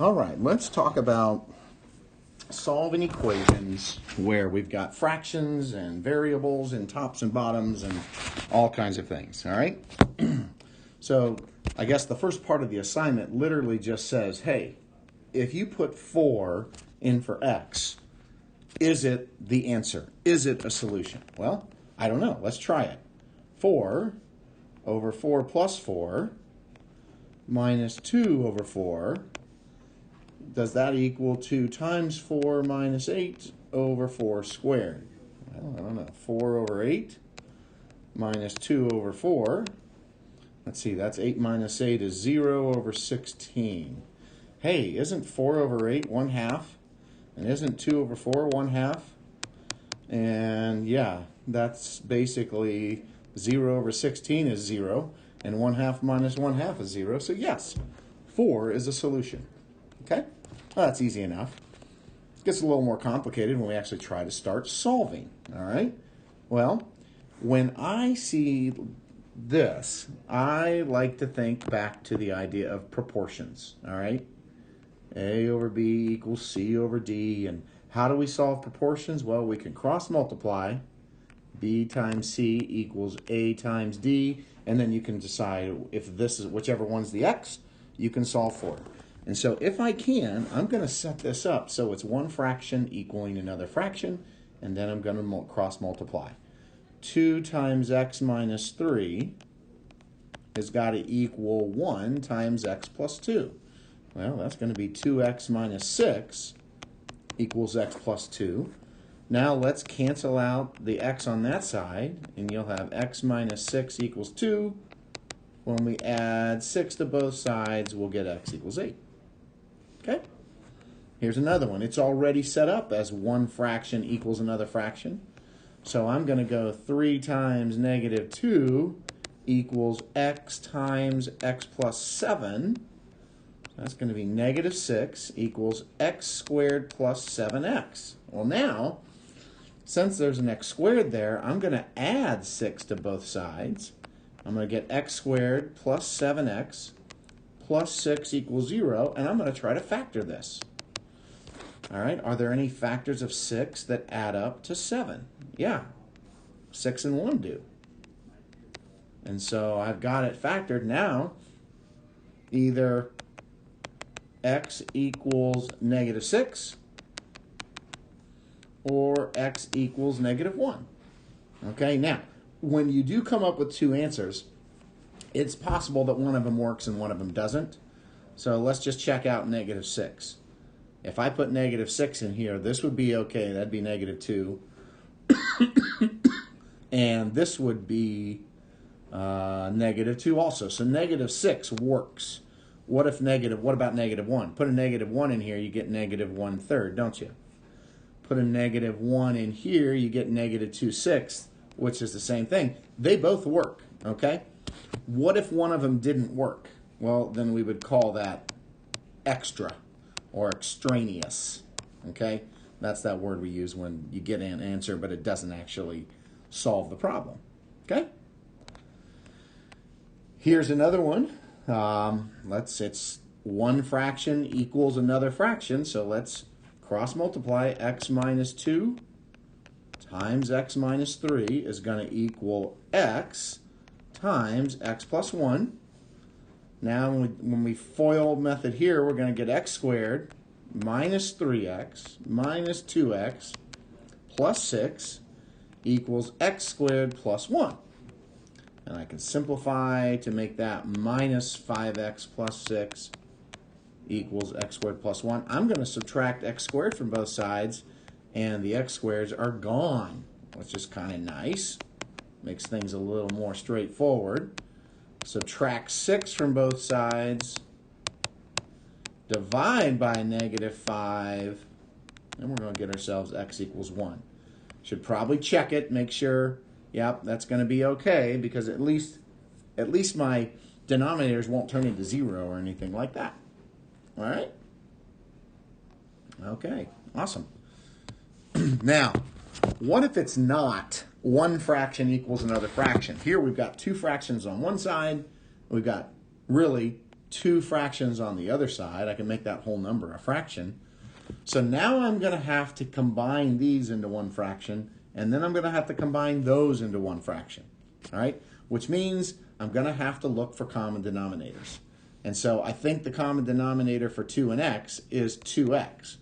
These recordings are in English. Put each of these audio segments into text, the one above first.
All right, let's talk about solving equations where we've got fractions and variables and tops and bottoms and all kinds of things, all right? So I guess the first part of the assignment literally just says, hey, if you put 4 in for x, is it the answer? Is it a solution? Well, I don't know. Let's try it. 4 over 4 plus 4 minus 2 over 4. Does that equal 2 times 4 minus 8 over 4 squared? Well, I don't know. 4 over 8 minus 2 over 4. Let's see, that's 8 minus 8 is 0 over 16. Hey, isn't 4 over 8 1/2? And isn't 2 over 4 1/2? And yeah, that's basically 0 over 16 is 0. And 1/2 minus 1/2 is 0. So yes, 4 is a solution. Okay? Well, that's easy enough. It gets a little more complicated when we actually try to start solving. All right? Well, when I see this, I like to think back to the idea of proportions. All right? A over B equals C over D. And how do we solve proportions? Well, we can cross multiply. B times C equals A times D. And then you can decide if this is whichever one's the X, you can solve for it. And so if I can, I'm going to set this up so it's one fraction equaling another fraction, and then I'm going to cross multiply. 2 times x minus 3 has got to equal 1 times x plus 2. Well, that's going to be 2x minus 6 equals x plus 2. Now let's cancel out the x on that side, and you'll have x minus 6 equals 2. When we add 6 to both sides, we'll get x equals 8. Okay? Here's another one. It's already set up as one fraction equals another fraction. So I'm going to go 3 times negative 2 equals x times x plus 7. That's going to be negative 6 equals x squared plus 7x. Well, now, since there's an x squared there, I'm going to add 6 to both sides. I'm going to get x squared plus 7x plus 6 equals 0, and I'm going to try to factor this. All right, are there any factors of 6 that add up to 7? Yeah, 6 and 1 do. And so I've got it factored now. Either x equals negative 6 or x equals negative 1. Okay, now, when you do come up with two answers, it's possible that one of them works and one of them doesn't. So let's just check out negative 6. If I put negative 6 in here, this would be okay. That'd be negative 2. And this would be negative 2 also. So negative 6 works. What about negative 1? Put a negative 1 in here, you get negative 1/3, don't you? Put a negative 1 in here, you get negative 2/6, which is the same thing. They both work, okay? What if one of them didn't work? Well, then we would call that extra or extraneous, okay? That's that word we use when you get an answer, but it doesn't actually solve the problem, okay? Here's another one. It's one fraction equals another fraction, so let's cross multiply. X minus 2 times x minus 3 is going to equal x times x plus 1. Now, when we FOIL method here, we're going to get x squared minus 3x minus 2x plus 6 equals x squared plus 1. And I can simplify to make that minus 5x plus 6 equals x squared plus 1. I'm going to subtract x squared from both sides, and the x squareds are gone, which is kind of nice. Makes things a little more straightforward. Subtract 6 from both sides. Divide by negative 5. And we're going to get ourselves x equals 1. Should probably check it, make sure, yep, that's going to be okay, because at least my denominators won't turn into 0 or anything like that. All right? Okay, awesome. Now, what if it's not one fraction equals another fraction? Here we've got two fractions on one side. We've got really two fractions on the other side. I can make that whole number a fraction. So now I'm going to have to combine these into one fraction, and then I'm going to have to combine those into one fraction, all right? Which means I'm going to have to look for common denominators. And so I think the common denominator for 2 and x is 2x.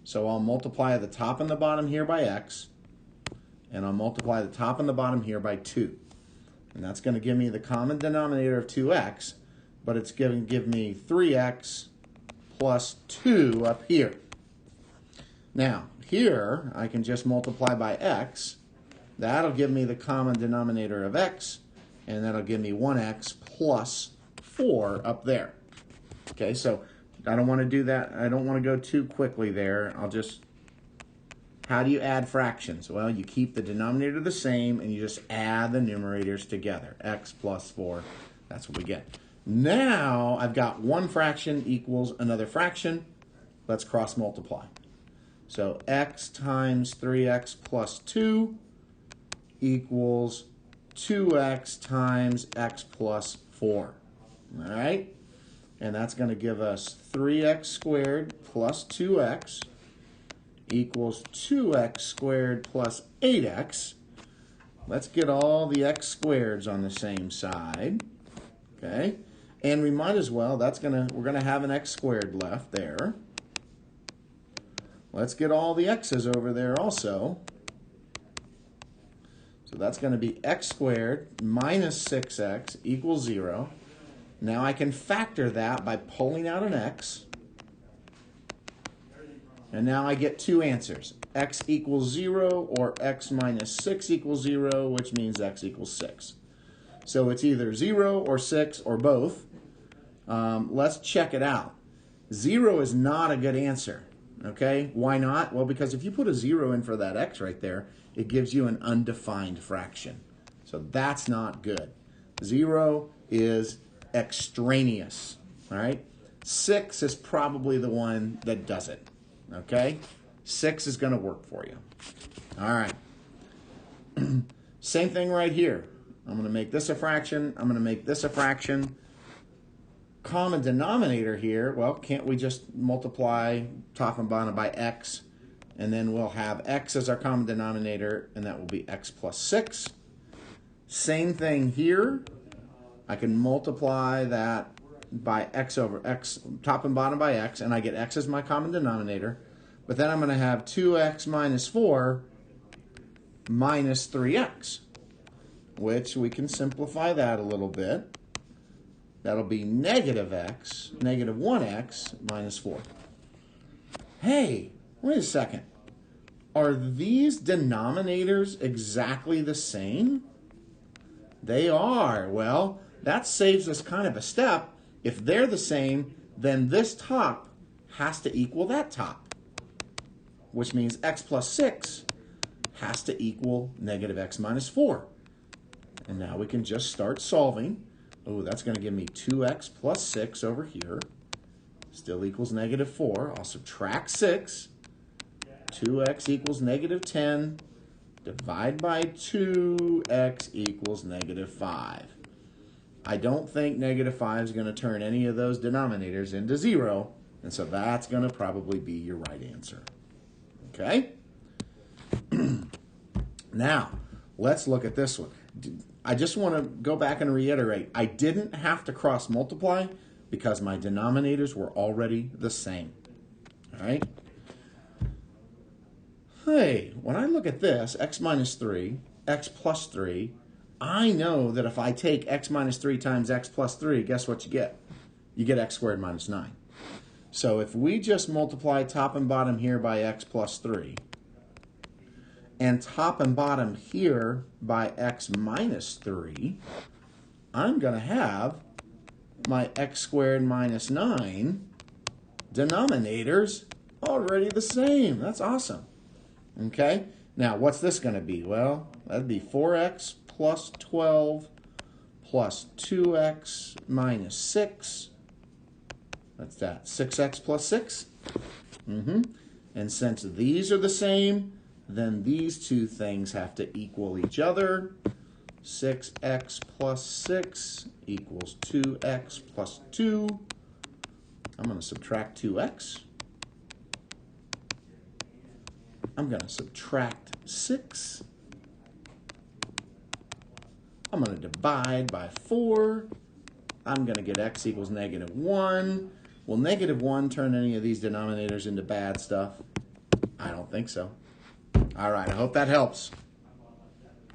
So I'll multiply the top and the bottom here by x, and I'll multiply the top and the bottom here by 2. And that's going to give me the common denominator of 2x, but it's going to give me 3x plus 2 up here. Now, here I can just multiply by x. That'll give me the common denominator of x, and that'll give me 1x plus 4 up there. Okay, so I don't want to do that. I don't want to go too quickly there. I'll just, how do you add fractions? Well, you keep the denominator the same, and you just add the numerators together. X plus 4, that's what we get. Now, I've got one fraction equals another fraction. Let's cross multiply. So x times 3x plus 2 equals 2x times x plus 4. All right? And that's going to give us 3x squared plus 2x equals 2x squared plus 8x. Let's get all the x squareds on the same side. Okay? And we might as well, we're going to have an x squared left there. Let's get all the x's over there also. So that's going to be x squared minus 6x equals 0. Now I can factor that by pulling out an x. And now I get two answers. X equals 0 or x minus 6 equals 0, which means x equals 6. So it's either 0 or 6 or both. Let's check it out. 0 is not a good answer. Okay, why not? Well, because if you put a 0 in for that x right there, it gives you an undefined fraction. So that's not good. 0 is extraneous, all right? 6 is probably the one that does it, okay? 6 is going to work for you. All right. Same thing right here. I'm going to make this a fraction. I'm going to make this a fraction. Common denominator here, well, can't we just multiply top and bottom by x, and then we'll have x as our common denominator, and that will be x plus 6. Same thing here. I can multiply that by x over x, top and bottom by x, and I get x as my common denominator. But then I'm going to have 2x minus 4 minus 3x, which we can simplify that a little bit. That'll be negative 1x minus 4. Hey, wait a second. Are these denominators exactly the same? They are. Well, that saves us kind of a step. If they're the same, then this top has to equal that top, which means x plus 6 has to equal negative x minus 4. And now we can just start solving. Oh, that's going to give me 2x plus 6 over here. Still equals negative 4. I'll subtract 6. 2x equals negative 10. Divide by 2x equals negative 5. I don't think negative 5 is going to turn any of those denominators into 0. And so that's going to probably be your right answer. Okay? Now, let's look at this one. I just want to go back and reiterate, I didn't have to cross multiply because my denominators were already the same. All right? Hey, when I look at this, x minus 3, x plus 3, I know that if I take x minus 3 times x plus 3, guess what you get? You get x squared minus 9. So if we just multiply top and bottom here by x plus 3, and top and bottom here by x minus 3, I'm going to have my x squared minus 9 denominators already the same. That's awesome. Okay, now what's this going to be? Well, that'd be 4x plus 12 plus 2x minus 6. That's that, 6x plus 6. And since these are the same, then these two things have to equal each other. 6x plus 6 equals 2x plus 2. I'm going to subtract 2x. I'm going to subtract 6. I'm going to divide by 4. I'm going to get x equals -1. Will -1 turn any of these denominators into bad stuff? I don't think so. All right, I hope that helps.